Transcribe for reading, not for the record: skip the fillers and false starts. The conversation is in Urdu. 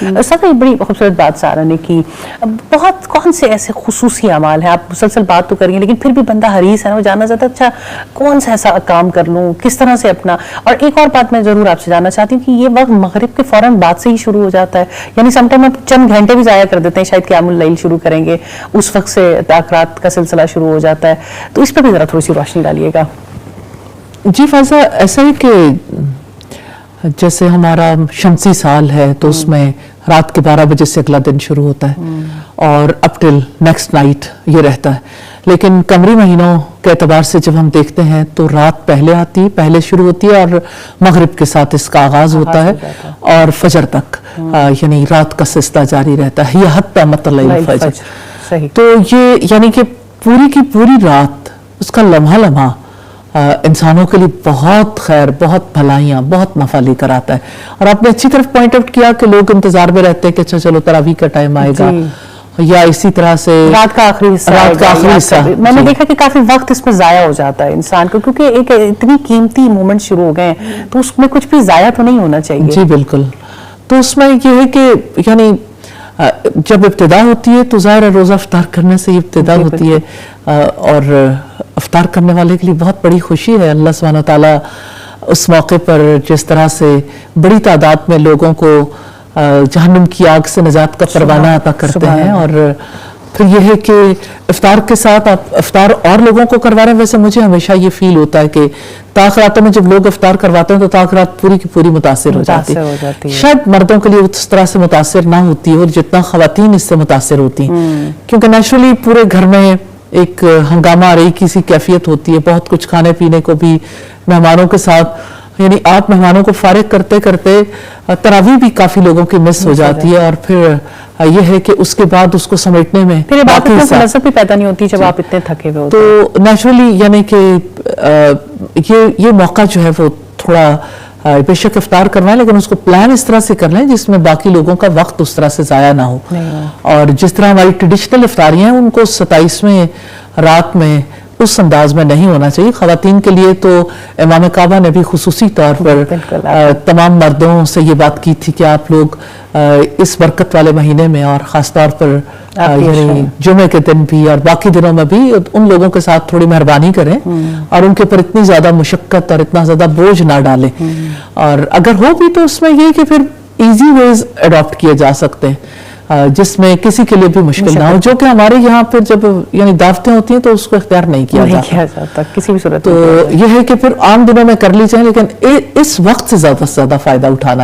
سب سے بڑی خوبصورت بات سارہ نے کی، بہت کون سے ایسے خصوصی اعمال ہیں، آپ مسلسل بات تو کریے لیکن پھر بھی بندہ حریص ہے نا، وہ جاننا چاہتا ہے اچھا کون سا ایسا کام کر لوں، کس طرح سے اپنا. اور ایک اور بات میں ضرور آپ سے جاننا چاہتی ہوں کہ یہ وقت مغرب کے فوراً بعد سے ہی شروع ہو جاتا ہے، یعنی سم ٹائم آپ چند گھنٹے بھی ضائع کر دیتے ہیں، شاید قیام اللیل شروع کریں گے اس وقت سے تاخرات کا سلسلہ شروع ہو جاتا ہے، تو اس پہ بھی ذرا تھوڑی سی روشنی ڈالیے گا. جی فائزہ، ایسا ہے کہ جیسے ہمارا شمسی سال ہے تو اس میں رات کے 12 بجے سے اگلا دن شروع ہوتا ہے اور اپ ٹل نیکسٹ نائٹ یہ رہتا ہے، لیکن قمری مہینوں کے اعتبار سے جب ہم دیکھتے ہیں تو رات پہلے شروع ہوتی ہے اور مغرب کے ساتھ اس کا آغاز ہوتا ہے اور فجر تک یعنی رات کا سجدہ جاری رہتا ہے، یہ حتی مطلع الفجر. تو یہ یعنی کہ پوری کی پوری رات اس کا لمحہ لمحہ انسانوں کے لیے بہت خیر، بہت بھلائیاں، بہت نفع لے کر آتا ہے. اور آپ نے اچھی طرف پوائنٹ آؤٹ کیا کہ لوگ انتظار میں رہتے ہیں کہ اچھا چلو تراویح کا ٹائم آئے گا یا اسی طرح سے رات کا آخری حصہ. میں نے دیکھا کہ کافی وقت اس میں ضائع ہو جاتا ہے انسان کو، کیونکہ ایک اتنی قیمتی مومنٹ شروع ہو گئے ہیں تو اس میں کچھ بھی ضائع تو نہیں ہونا چاہیے. جی بالکل. تو اس میں یہ ہے کہ یعنی جب ابتدا ہوتی ہے تو ظاہر ہے روزہ افطار کرنے سے ابتدا ہوتی ہے اور افطار کرنے والے کے لیے بہت بڑی خوشی ہے. اللہ سبحانہ وتعالیٰ اس موقع پر جس طرح سے بڑی تعداد میں لوگوں کو جہنم کی آگ سے نجات کا پروانہ عطا کرتے ہیں. اور پھر یہ ہے کہ افطار کے ساتھ آپ افطار اور لوگوں کو کروا رہے ہیں. ویسے مجھے ہمیشہ یہ فیل ہوتا ہے کہ تاخراتوں میں جب لوگ افطار کرواتے ہیں تو تاخرات پوری کی پوری متاثر ہو جاتی ہے. شاید مردوں کے لیے اس طرح سے متاثر نہ ہوتی ہے اور جتنا خواتین اس سے متاثر ہوتی ہیں، کیونکہ نیچرلی پورے گھر میں ایک ہنگامہ رہی کسی کیفیت ہوتی ہے، بہت کچھ کھانے پینے کو بھی مہمانوں کے ساتھ، یعنی آپ مہمانوں کو فارغ کرتے کرتے تراویح بھی کافی لوگوں کی مس ہو جاتی ہے. اور پھر یہ ہے کہ اس کے بعد اس کو سمیٹنے میں پھر بات لذت بھی پیدا نہیں ہوتی جب آپ اتنے تھکے ہوئے ہوتے ہیں. تو نیچرلی یعنی کہ یہ موقع جو ہے وہ تھوڑا بے شک افطار کروائیں لیکن اس کو پلان اس طرح سے کر لیں جس میں باقی لوگوں کا وقت اس طرح سے ضائع نہ ہو. اور جس طرح ہماری ٹریڈیشنل افطاریاں ہیں ان کو 27ویں رات میں اس انداز میں نہیں ہونا چاہیے. خواتین کے لیے تو امام کعبہ نے بھی خصوصی طور پر تمام مردوں سے یہ بات کی تھی کہ آپ لوگ اس برکت والے مہینے میں اور خاص طور پر یعنی جمعے کے دن بھی اور باقی دنوں میں بھی ان لوگوں کے ساتھ تھوڑی مہربانی کریں اور ان کے اوپر اتنی زیادہ مشقت اور اتنا زیادہ بوجھ نہ ڈالیں. اور اگر ہو بھی تو اس میں یہ کہ پھر ایزی ویز اڈاپٹ کیے جا سکتے ہیں جس میں کسی کے لیے بھی مشکل نہ ہو، جو کہ ہمارے یہاں پھر جب یعنی دعوتیں ہوتی ہیں تو اس کو اختیار نہیں کیا جاتا کسی بھی صورت. تو یہ ہے کہ پھر عام دنوں میں کر لی جائیں لیکن اس وقت سے زیادہ فائدہ اٹھانا